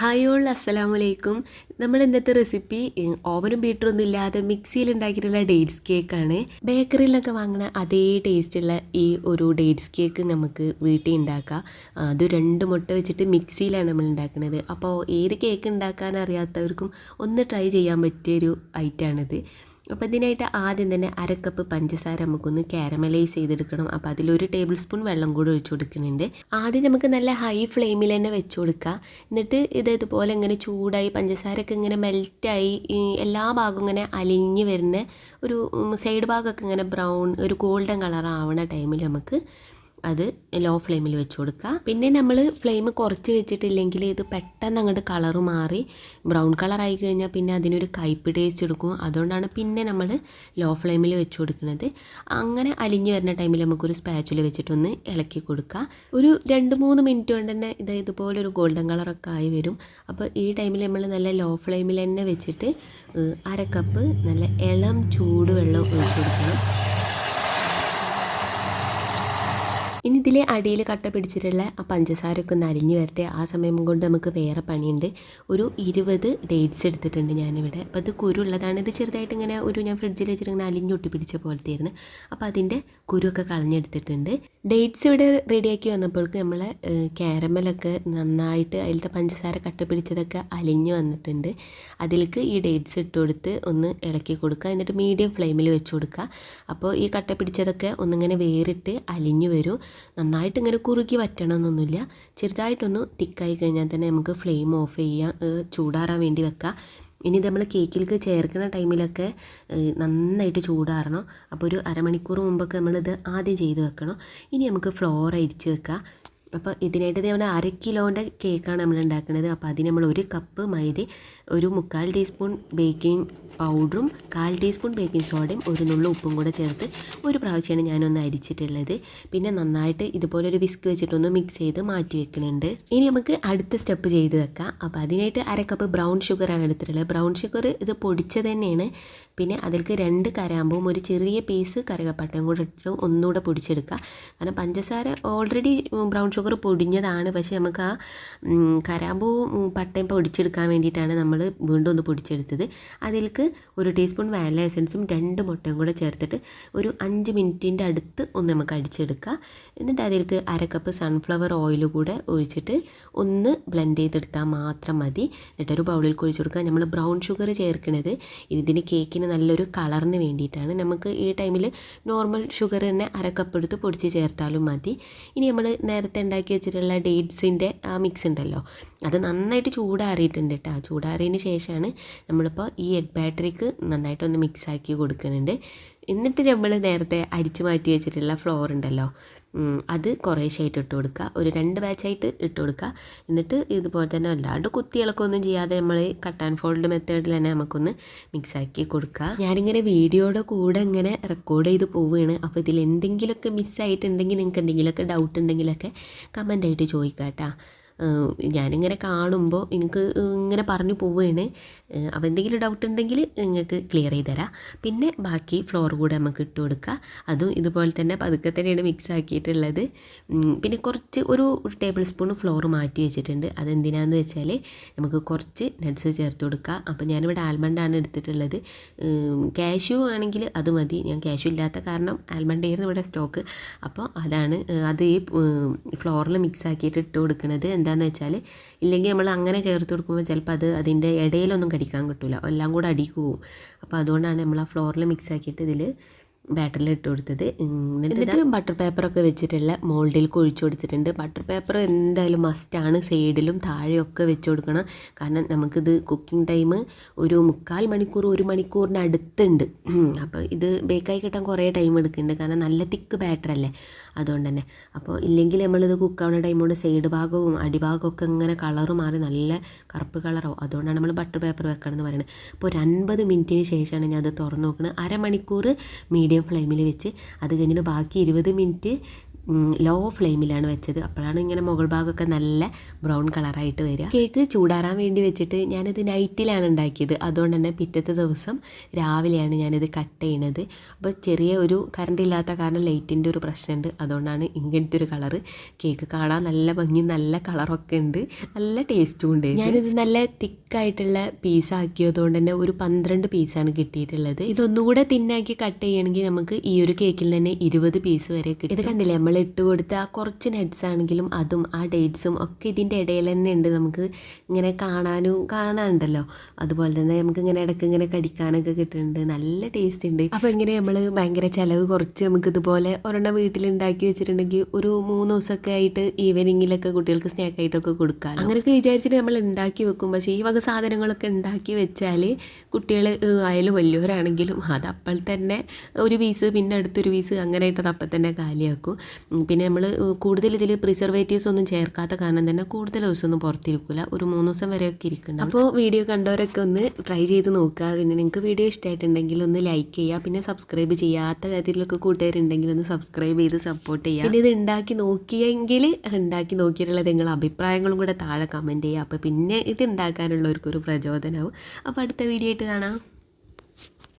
Hi all അസ്സലാമു അലൈക്കും. നമ്മൾ ഇന്നത്തെ റെസിപ്പി ഓവനും ബീറ്ററൊന്നും ഇല്ലാതെ മിക്സിയിൽ ഉണ്ടാക്കിയിട്ടുള്ള ഡേറ്റ്സ് കേക്കാണ്. ബേക്കറിയിലൊക്കെ വാങ്ങുന്ന അതേ ടേസ്റ്റുള്ള ഈ ഒരു ഡേറ്റ്സ് കേക്ക് നമുക്ക് വീട്ടിൽ ഉണ്ടാക്കാം. അത് 2 മുട്ട വെച്ചിട്ട് മിക്സിയിലാണ് നമ്മൾ ഉണ്ടാക്കുന്നത്. അപ്പോൾ ഏത് കേക്ക് ഉണ്ടാക്കാൻ അറിയാത്തവർക്കും ഒന്ന് ട്രൈ ചെയ്യാൻ പറ്റിയൊരു ഐറ്റമാണിത്. അപ്പോൾ ഇതിനായിട്ട് ആദ്യം തന്നെ 1/2 കപ്പ് പഞ്ചസാര നമുക്കൊന്ന് കാരമലൈസ് ചെയ്തെടുക്കണം. അപ്പോൾ അതിലൊരു ടേബിൾ സ്പൂൺ വെള്ളം കൂടി ഒഴിച്ചു കൊടുക്കുന്നുണ്ട്. ആദ്യം നമുക്ക് നല്ല ഹൈ ഫ്ലെയിമിൽ തന്നെ വെച്ച് കൊടുക്കുക. എന്നിട്ട് ഇതുപോലെ ഇങ്ങനെ ചൂടായി പഞ്ചസാരയൊക്കെ ഇങ്ങനെ മെൽറ്റായി എല്ലാ ഭാഗവും ഇങ്ങനെ അലിഞ്ഞ് വരുന്ന ഒരു സൈഡ് ഭാഗമൊക്കെ ഇങ്ങനെ ബ്രൗൺ ഒരു ഗോൾഡൻ കളർ ആവുന്ന ടൈമിൽ നമുക്ക് അത് ലോ ഫ്ലെയിമിൽ വെച്ച് കൊടുക്കുക. പിന്നെ നമ്മൾ ഫ്ലെയിം കുറച്ച് വെച്ചിട്ടില്ലെങ്കിൽ ഇത് പെട്ടെന്ന് അങ്ങോട്ട് കളറ് മാറി ബ്രൗൺ കളറായി കഴിഞ്ഞാൽ പിന്നെ അതിനൊരു കയ്പ്പ് ടേസ്റ്റ് എടുക്കും. അതുകൊണ്ടാണ് പിന്നെ നമ്മൾ ലോ ഫ്ലെയിമിൽ വെച്ച് കൊടുക്കുന്നത്. അങ്ങനെ അലിഞ്ഞ് വരുന്ന ടൈമിൽ നമുക്കൊരു സ്പാച്ചുല വെച്ചിട്ടൊന്ന് ഇളക്കി കൊടുക്കുക. ഒരു 2-3 മിനിറ്റ് കൊണ്ട് തന്നെ ഇതുപോലെ ഒരു ഗോൾഡൻ കളറൊക്കെ ആയി വരും. അപ്പോൾ ഈ ടൈമിൽ നമ്മൾ നല്ല ലോ ഫ്ലെയിമിൽ തന്നെ വെച്ചിട്ട് 1/2 കപ്പ് നല്ല ഇളം ചൂട് വെള്ളം ഒഴിച്ച് കൊടുക്കണം. ഇനി ഇതിൽ അടിയിൽ കട്ട പിടിച്ചിട്ടുള്ള ആ പഞ്ചസാരയൊക്കെ ഒന്ന് അരിഞ്ഞ് വരട്ടെ. ആ സമയം കൊണ്ട് നമുക്ക് വേറെ പണിയുണ്ട്. ഒരു 20 ഡേറ്റ്സ് എടുത്തിട്ടുണ്ട് ഞാനിവിടെ. അപ്പോൾ അത് കുരുള്ളതാണ്. ഇത് ചെറുതായിട്ട് ഇങ്ങനെ ഞാൻ ഫ്രിഡ്ജിൽ വെച്ചിട്ട് ഇങ്ങനെ അലിഞ്ഞൊട്ടി പിടിച്ച പോലത്തെ ആയിരുന്നു. അപ്പോൾ അതിൻ്റെ കുരുവൊക്കെ കളഞ്ഞെടുത്തിട്ടുണ്ട്. ഡേറ്റ്സ് ഇവിടെ റെഡിയാക്കി വന്നപ്പോഴേക്ക് നമ്മൾ കാരമലൊക്കെ നന്നായിട്ട് അതിലത്തെ പഞ്ചസാര കട്ട പിടിച്ചതൊക്കെ അലിഞ്ഞ് വന്നിട്ടുണ്ട്. അതിലേക്ക് ഈ ഡേറ്റ്സ് ഇട്ട് കൊടുത്ത് ഒന്ന് ഇളക്കി കൊടുക്കുക. എന്നിട്ട് മീഡിയം ഫ്ലെയിമിൽ വെച്ച് കൊടുക്കുക. അപ്പോൾ ഈ കട്ട പിടിച്ചതൊക്കെ ഒന്നിങ്ങനെ വേറിട്ട് അലിഞ്ഞു വരും. നന്നായിട്ട് ഇങ്ങനെ കുറുകി വറ്റണമെന്നൊന്നുമില്ല. ചെറുതായിട്ടൊന്ന് തിക്കായി കഴിഞ്ഞാൽ തന്നെ നമുക്ക് ഫ്ലെയിം ഓഫ് ചെയ്യാം, ചൂടാറാൻ വേണ്ടി വെക്കാം. ഇനി നമ്മൾ കേക്കിലേക്ക് ചേർക്കുന്ന ടൈമിലൊക്കെ നന്നായിട്ട് ചൂടാറണം. അപ്പോൾ ഒരു അരമണിക്കൂർ മുമ്പൊക്കെ നമ്മളിത് ആദ്യം ചെയ്ത് വെക്കണം. ഇനി നമുക്ക് ഫ്ലോർ അരിച്ച് വെക്കാം. അപ്പോൾ ഇതിനായിട്ട് നമ്മൾ 1/2 കിലോൻ്റെ കേക്കാണ് നമ്മൾ ഉണ്ടാക്കുന്നത്. അപ്പോൾ അതിന് നമ്മൾ 1 കപ്പ് മൈദ, ഒരു 1/4 ടീസ്പൂൺ ബേക്കിംഗ് പൗഡറും 1/4 ടീസ്പൂൺ ബേക്കിംഗ് സോഡയും ഒരു നുള്ളു ഉപ്പും കൂടെ ചേർത്ത് ഒരു പ്രാവശ്യമാണ് ഞാനൊന്ന് അരിച്ചിട്ടുള്ളത്. പിന്നെ നന്നായിട്ട് ഇതുപോലെ ഒരു വിസ്ക് വെച്ചിട്ടൊന്ന് മിക്സ് ചെയ്ത് മാറ്റി വെക്കുന്നുണ്ട്. ഇനി നമുക്ക് അടുത്ത സ്റ്റെപ്പ് ചെയ്ത് വെക്കാം. അപ്പോൾ അതിനായിട്ട് 1/2 കപ്പ് ബ്രൗൺ ഷുഗറാണ് എടുത്തിട്ടുള്ളത്. ബ്രൗൺ ഷുഗർ ഇത് പൊടിച്ചത് തന്നെയാണ്. പിന്നെ അതിലേക്ക് 2 കരാമ്പും ഒരു ചെറിയ പീസ് കറുകപ്പട്ടയും കൂടെ ഇട്ട് ഒന്നുകൂടെ പൊടിച്ചെടുക്കുക. കാരണം പഞ്ചസാര ഓൾറെഡി ബ്രൗൺ ഷുഗർ പൊടിഞ്ഞതാണ്. പക്ഷേ നമുക്ക് ആ കരാമ്പും പട്ടയും പൊടിച്ചെടുക്കാൻ വേണ്ടിയിട്ടാണ് നമ്മൾ വീണ്ടും ഒന്ന് പൊടിച്ചെടുത്തത്. അതിലേക്ക് 1 ടീസ്പൂൺ വാനില എസൻസും 2 മുട്ടയും കൂടെ ചേർത്തിട്ട് ഒരു 5 മിനിറ്റിൻ്റെ അടുത്ത് ഒന്ന് നമുക്ക് അടിച്ചെടുക്കുക. എന്നിട്ട് അതിലേക്ക് 1/2 കപ്പ് സൺഫ്ലവർ ഓയിൽ കൂടെ ഒഴിച്ചിട്ട് ഒന്ന് ബ്ലെൻഡ് ചെയ്തെടുത്താൽ മാത്രം മതി. എന്നിട്ടൊരു ബൗളിലേക്ക് ഒഴിച്ച് കൊടുക്കുക. നമ്മൾ ബ്രൗൺ ഷുഗർ ചേർക്കുന്നത് ഇതിന് കേക്കിന് നല്ലൊരു കളറിന് വേണ്ടിയിട്ടാണ്. നമുക്ക് ഈ ടൈമിൽ നോർമൽ ഷുഗർ തന്നെ 1/2 കപ്പ് എടുത്ത് പൊടിച്ച് ചേർത്താലും മതി. ഇനി നമ്മൾ നേരത്തെ ഉണ്ടാക്കി വെച്ചിട്ടുള്ള ഡേറ്റ്സിൻ്റെ ആ മിക്സ് ഉണ്ടല്ലോ, അത് നന്നായിട്ട് ചൂടാറിയിട്ടുണ്ട് കേട്ടോ. ചൂടാറിയതിന് ശേഷമാണ് നമ്മളിപ്പോൾ ഈ എഗ് ബാറ്ററിക്ക് നന്നായിട്ടൊന്ന് മിക്സാക്കി കൊടുക്കുന്നുണ്ട്. എന്നിട്ട് നമ്മൾ നേരത്തെ അരിച്ച് മാറ്റി വെച്ചിട്ടുള്ള ഫ്ലോർ ഉണ്ടല്ലോ, അത് കുറേശ്ശായിട്ട് ഇട്ട് കൊടുക്കുക. ഒരു 2 ബാച്ചായിട്ട് ഇട്ട് കൊടുക്കുക. എന്നിട്ട് ഇതുപോലെ തന്നെ അല്ലാണ്ട് കുത്തിയിളക്കൊന്നും ചെയ്യാതെ നമ്മൾ കട്ട് ആൻഡ് ഫോൾഡ് മെത്തേഡിൽ തന്നെ നമുക്കൊന്ന് മിക്സാക്കി കൊടുക്കുക. ഞാനിങ്ങനെ വീഡിയോയുടെ കൂടെ ഇങ്ങനെ റെക്കോർഡ് ചെയ്ത് പോവുകയാണ്. അപ്പോൾ ഇതിൽ എന്തെങ്കിലുമൊക്കെ മിസ്സായിട്ടുണ്ടെങ്കിൽ നിങ്ങൾക്ക് എന്തെങ്കിലുമൊക്കെ ഡൗട്ട് ഉണ്ടെങ്കിലൊക്കെ കമൻ്റായിട്ട് ചോദിക്കാം കേട്ടോ. ഞാനിങ്ങനെ കാണുമ്പോൾ എനിക്ക് ഇങ്ങനെ പറഞ്ഞു പോവുകയാണ്. അപ്പോൾ എന്തെങ്കിലും ഡൗട്ട് ഉണ്ടെങ്കിൽ നിങ്ങൾക്ക് ക്ലിയർ ചെയ്ത് തരാം. പിന്നെ ബാക്കി ഫ്ലോർ കൂടെ നമുക്ക് ഇട്ട് കൊടുക്കുക. അതും ഇതുപോലെ തന്നെ പതുക്കെ തന്നെയാണ് മിക്സ് ആക്കിയിട്ടുള്ളത്. പിന്നെ കുറച്ച് ഒരു ടേബിൾ സ്പൂൺ ഫ്ലോർ മാറ്റി വെച്ചിട്ടുണ്ട്. അതെന്തിനാന്ന് വെച്ചാൽ നമുക്ക് കുറച്ച് നട്ട്സ് ചേർത്ത് കൊടുക്കുക. അപ്പോൾ ഞാനിവിടെ ആൽമണ്ടാണ് എടുത്തിട്ടുള്ളത്. കാഷ്യൂ ആണെങ്കിൽ അത് മതി. ഞാൻ കാഷ്യൂ ഇല്ലാത്ത കാരണം ആൽമണ്ട് ആയിരുന്നു ഇവിടെ സ്റ്റോക്ക്. അപ്പോൾ അതാണ് അത് ഈ ഫ്ലോറിൽ മിക്സ് ആക്കിയിട്ട് ഇട്ട് കൊടുക്കുന്നത്. എന്താണെന്ന് വെച്ചാൽ ഇല്ലെങ്കിൽ നമ്മൾ അങ്ങനെ ചേർത്ത് കൊടുക്കുമ്പോൾ ചിലപ്പോൾ അത് അതിൻ്റെ ഇടയിലൊന്നും കടിക്കാൻ കിട്ടില്ല, എല്ലാം കൂടെ അടിക്ക് പോവും. അപ്പോൾ അതുകൊണ്ടാണ് നമ്മൾ ആ ഫ്ലോറിൽ മിക്സ് ആക്കിയിട്ട് ഇതിൽ ബാറ്ററിൽ ഇട്ട് കൊടുത്തത്. എന്നിട്ട് ബട്ടർ പേപ്പറൊക്കെ വെച്ചിട്ടുള്ള മോൾഡിലേക്ക് ഒഴിച്ചു കൊടുത്തിട്ടുണ്ട്. ബട്ടർ പേപ്പർ എന്തായാലും മസ്റ്റാണ്. സൈഡിലും താഴെയൊക്കെ വെച്ച് കൊടുക്കണം. കാരണം നമുക്കിത് കുക്കിംഗ് ടൈം ഒരു 3/4 മണിക്കൂർ 1 മണിക്കൂറിൻ്റെ അടുത്തുണ്ട്. അപ്പോൾ ഇത് ബേക്കായി കിട്ടാൻ കുറേ ടൈം എടുക്കുന്നുണ്ട്. കാരണം നല്ല തിക്ക് ബാറ്ററല്ലേ, അതുകൊണ്ട് തന്നെ. അപ്പോൾ ഇല്ലെങ്കിൽ നമ്മളിത് കുക്കാവുന്ന ടൈം കൊണ്ട് സൈഡ് ഭാഗവും അടിഭാഗവും ഒക്കെ ഇങ്ങനെ കളറ് മാറി നല്ല കറുപ്പ് കളറാവും. അതുകൊണ്ടാണ് നമ്മൾ ബട്ടർ പേപ്പർ വെക്കണം എന്ന് പറയുന്നത്. അപ്പോൾ ഒരു 50 മിനിറ്റിന് ശേഷമാണ് ഞാൻ അത് തുറന്ന് നോക്കുന്നത്. 1/2 മണിക്കൂർ മീഡിയം ഫ്ലെയിമിൽ വെച്ച്, അത് കഴിഞ്ഞിട്ട് ബാക്കി 20 മിനിറ്റ് ലോ ഫ്ലെയിമിലാണ് വെച്ചത്. അപ്പോഴാണ് ഇങ്ങനെ മുകൾ ഭാഗമൊക്കെ നല്ല ബ്രൗൺ കളറായിട്ട് വരിക. കേക്ക് ചൂടാറാൻ വേണ്ടി വെച്ചിട്ട് ഞാനിത് നൈറ്റിലാണ് ഉണ്ടാക്കിയത്. അതുകൊണ്ട് തന്നെ പിറ്റത്തെ ദിവസം രാവിലെയാണ് ഞാനിത് കട്ട് ചെയ്യണത്. അപ്പോൾ ചെറിയ ഒരു കറണ്ട് ഇല്ലാത്ത കാരണം ലൈറ്റിൻ്റെ ഒരു പ്രശ്നമുണ്ട്. അതുകൊണ്ടാണ് ഇങ്ങനത്തെ ഒരു കളറ്. കേക്ക് കാണാൻ നല്ല ഭംഗി, നല്ല കളറൊക്കെ ഉണ്ട്, നല്ല ടേസ്റ്റും ഉണ്ട്. ഞാനിത് നല്ല തിക്കായിട്ടുള്ള പീസാക്കിയതുകൊണ്ട് തന്നെ ഒരു 12 പീസാണ് കിട്ടിയിട്ടുള്ളത്. ഇതൊന്നുകൂടെ തിന്നാക്കി കട്ട് ചെയ്യണമെങ്കിൽ നമുക്ക് ഈ ഒരു കേക്കിൽ തന്നെ 20 പീസ് വരെ കിട്ടും. ഇത് കണ്ടില്ലേ, നമ്മൾ ഇട്ട് കൊടുത്ത കുറച്ച് നട്ട്സ് ആണെങ്കിലും അതും ആ ഡേറ്റ്സും ഒക്കെ ഇതിൻ്റെ ഇടയിൽ തന്നെ ഉണ്ട്. നമുക്ക് ഇങ്ങനെ കാണാനുണ്ടല്ലോ. അതുപോലെ തന്നെ നമുക്ക് ഇങ്ങനെ ഇടയ്ക്ക് ഇങ്ങനെ കടിക്കാനൊക്കെ കിട്ടുന്നുണ്ട്. നല്ല ടേസ്റ്റ് ഉണ്ട്. അപ്പോൾ ഇങ്ങനെ നമ്മൾ ഭയങ്കര ചിലവ് കുറച്ച് നമുക്ക് ഇതുപോലെ ഒരെണ്ണം വീട്ടിലുണ്ടാക്കി വെച്ചിട്ടുണ്ടെങ്കിൽ ഒരു 3 ദിവസമൊക്കെ ആയിട്ട് ഈവനിങ്ങിലൊക്കെ കുട്ടികൾക്ക് സ്നാക്കായിട്ടൊക്കെ കൊടുക്കാം. അങ്ങനെയൊക്കെ വിചാരിച്ചിട്ട് നമ്മൾ ഉണ്ടാക്കി വെക്കും. പക്ഷേ ഈ വക സാധനങ്ങളൊക്കെ ഉണ്ടാക്കി വെച്ചാൽ കുട്ടികൾ ആയാലും വലിയവരാണെങ്കിലും അത് അപ്പോൾ തന്നെ ഒരു പീസ്, പിന്നെ അടുത്തൊരു പീസ്, അങ്ങനെയായിട്ട് അത് അപ്പം തന്നെ കാലിയാക്കും. പിന്നെ നമ്മൾ കൂടുതൽ ഇതിൽ പ്രിസർവേറ്റീവ്സ് ഒന്നും ചേർക്കാത്ത കാരണം തന്നെ കൂടുതൽ ദിവസമൊന്നും പുറത്തിരിക്കില്ല, ഒരു 3 ദിവസം വരെയൊക്കെ ഇരിക്കുന്നുണ്ട്. അപ്പോൾ വീഡിയോ കണ്ടവരൊക്കെ ഒന്ന് ട്രൈ ചെയ്ത് നോക്കുക. പിന്നെ നിങ്ങൾക്ക് വീഡിയോ ഇഷ്ടമായിട്ടുണ്ടെങ്കിൽ ഒന്ന് ലൈക്ക് ചെയ്യുക. പിന്നെ സബ്സ്ക്രൈബ് ചെയ്യാത്ത കാര്യത്തിലൊക്കെ കൂട്ടുകാരുണ്ടെങ്കിൽ ഒന്ന് സബ്സ്ക്രൈബ് ചെയ്ത് സപ്പോർട്ട് ചെയ്യുക. പിന്നെ ഇത് ഉണ്ടാക്കി നോക്കിയിട്ടുള്ള നിങ്ങളുടെ അഭിപ്രായങ്ങളും കൂടെ താഴെ കമൻറ്റ് ചെയ്യുക. അപ്പോൾ പിന്നെ ഇത് ഉണ്ടാക്കാനുള്ളവർക്കൊരു പ്രചോദനമാവും. അപ്പോൾ അടുത്ത വീഡിയോ ആയിട്ട് കാണാം.